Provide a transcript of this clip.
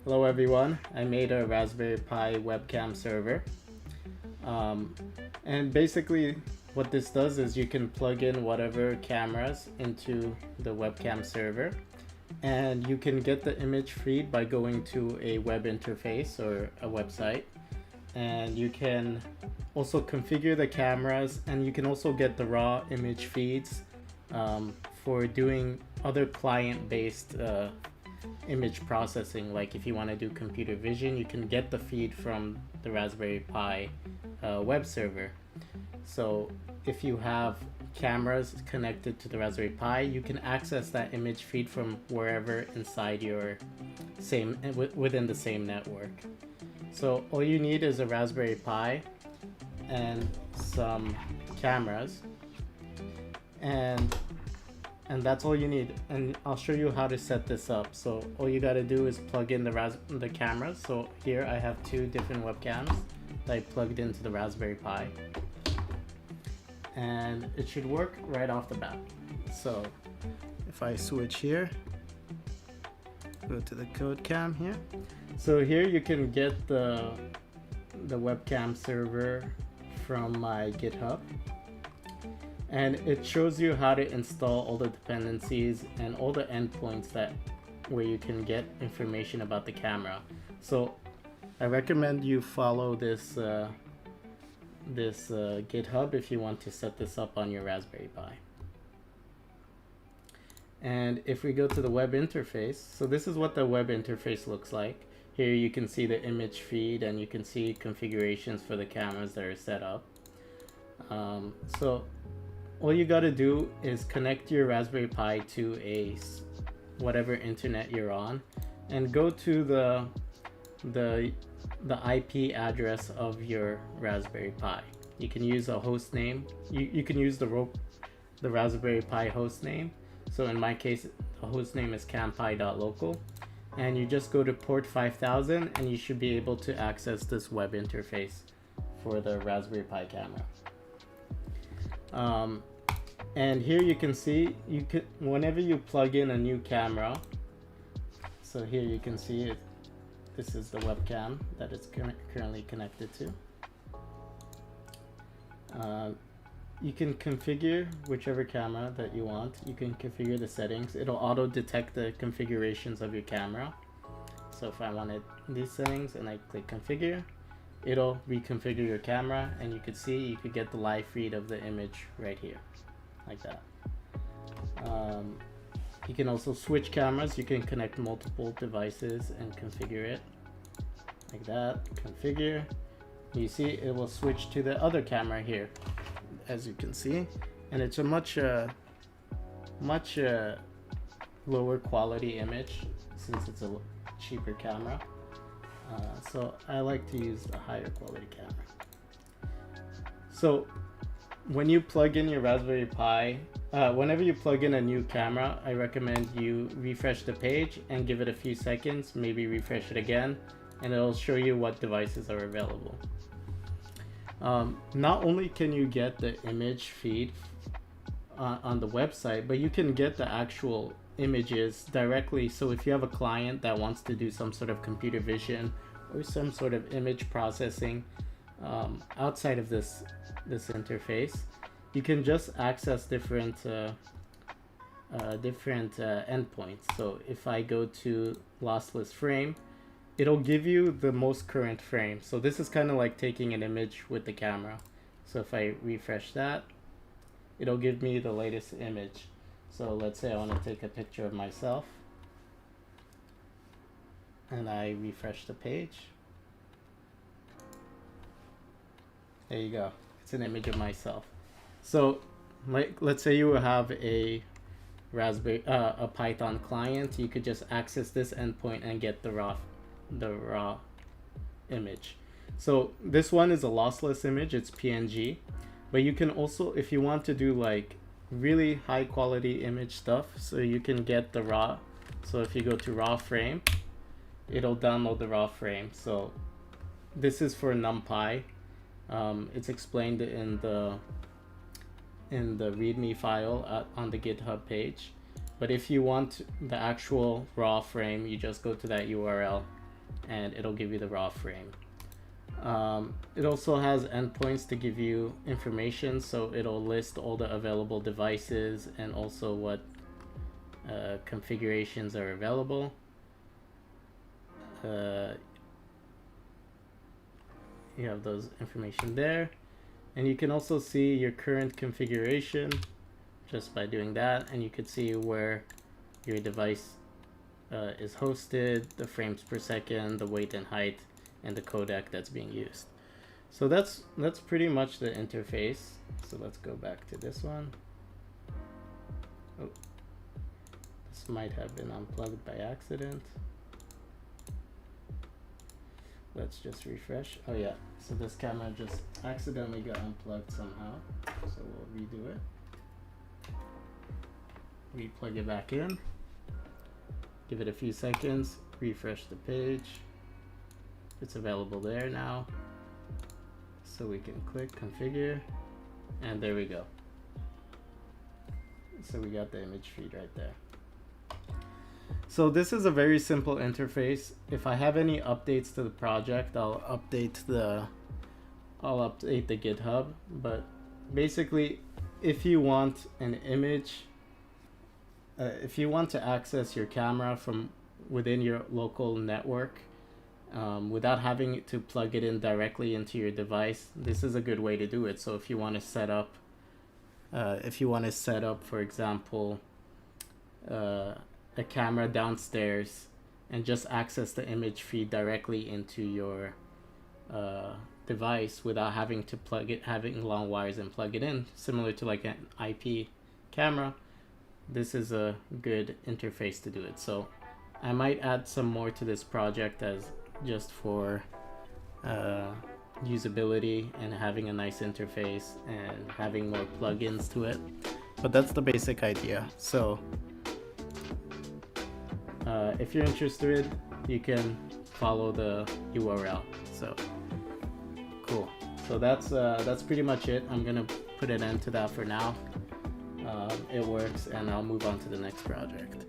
Hello everyone, I made a Raspberry Pi webcam server. Um, and basically what this does is you can plug in whatever cameras into the webcam server, and you can get the image feed by going to a web interface or a website, and you can also configure the cameras, and you can also get the raw image feeds for doing other client-based image processing. Like if you want to do computer vision, you can get the feed from the Raspberry Pi web server. So if you have cameras connected to the Raspberry Pi, you can access that image feed from wherever inside your same within the same network. So all you need is a Raspberry Pi and some cameras, and that's all you need. And I'll show you how to set this up. So all you got to do is plug in the cameras. So here I have two different webcams that I plugged into the Raspberry Pi, and it should work right off the bat. So if I switch here, go to the code cam here. So here you can get the webcam server from my GitHub, and it shows you how to install all the dependencies and all the endpoints that where you can get information about the camera. So I recommend you follow this GitHub if you want to set this up on your Raspberry Pi. And if we go to the web interface, so this is what the web interface looks like. Here you can see the image feed, and you can see configurations for the cameras that are set up. So all you got to do is connect your Raspberry Pi to whatever internet you're on, and go to the IP address of your Raspberry Pi. You can use a host name. You can use the Raspberry Pi host name. So in my case, the host name is campi.local, and you just go to port 5000, and you should be able to access this web interface for the Raspberry Pi camera. And here you can see, whenever you plug in a new camera, so here you can see it. This is the webcam that it's currently connected to. You can configure whichever camera that you want. You can configure the settings. It'll auto detect the configurations of your camera. So if I wanted these settings and I click configure, it'll reconfigure your camera, and you could see you could get the live feed of the image right here, like that. You can also switch cameras. You can connect multiple devices and configure it like that. Configure. You see it will switch to the other camera here, as you can see, and it's a much lower quality image since it's a cheaper camera. So I like to use the higher quality camera. So when you plug in your Raspberry Pi, whenever you plug in a new camera, I recommend you refresh the page and give it a few seconds, maybe refresh it again, and it'll show you what devices are available. Not only can you get the image feed on the website, but you can get the actual images directly. So if you have a client that wants to do some sort of computer vision or some sort of image processing outside of this interface, you can just access different endpoints. So if I go to lossless frame, it'll give you the most current frame. So this is kind of like taking an image with the camera. So if I refresh that, it'll give me the latest image. So let's say I want to take a picture of myself, and I refresh the page. There you go. It's an image of myself. So let's say you have a Python client, you could just access this endpoint and get the raw image. So this one is a lossless image, it's PNG, but you can also, if you want to do like really high quality image stuff, so you can get the raw. So if you go to raw frame, it'll download the raw frame. So this is for NumPy. It's explained in the README file on the GitHub page. But if you want the actual raw frame, you just go to that URL and it'll give you the raw frame. It also has endpoints to give you information, so it'll list all the available devices and also what configurations are available. You have those information there, and you can also see your current configuration just by doing that, and you could see where your device is hosted, the frames per second, the weight and height, and the codec that's being used. So that's pretty much the interface. So let's go back to this one. Oh, this might have been unplugged by accident. Let's just refresh. Oh yeah, so this camera just accidentally got unplugged somehow. So we'll redo it. Replug it back in. Give it a few seconds, refresh the page. It's available there now. So we can click configure, and there we go. So we got the image feed right there. So this is a very simple interface. If I have any updates to the project, I'll update the GitHub. But basically, if you want an image, if you want to access your camera from within your local network, without having to plug it in directly into your device, this is a good way to do it. So if you want to set up, for example, a camera downstairs and just access the image feed directly into your device without having to having long wires and plug it in, similar to like an IP camera, this is a good interface to do it. So I might add some more to this project as just for usability and having a nice interface and having more plugins to it. But that's the basic idea. So if you're interested, you can follow the URL. So cool. So that's pretty much it. I'm gonna put an end to that for now. It works, and I'll move on to the next project.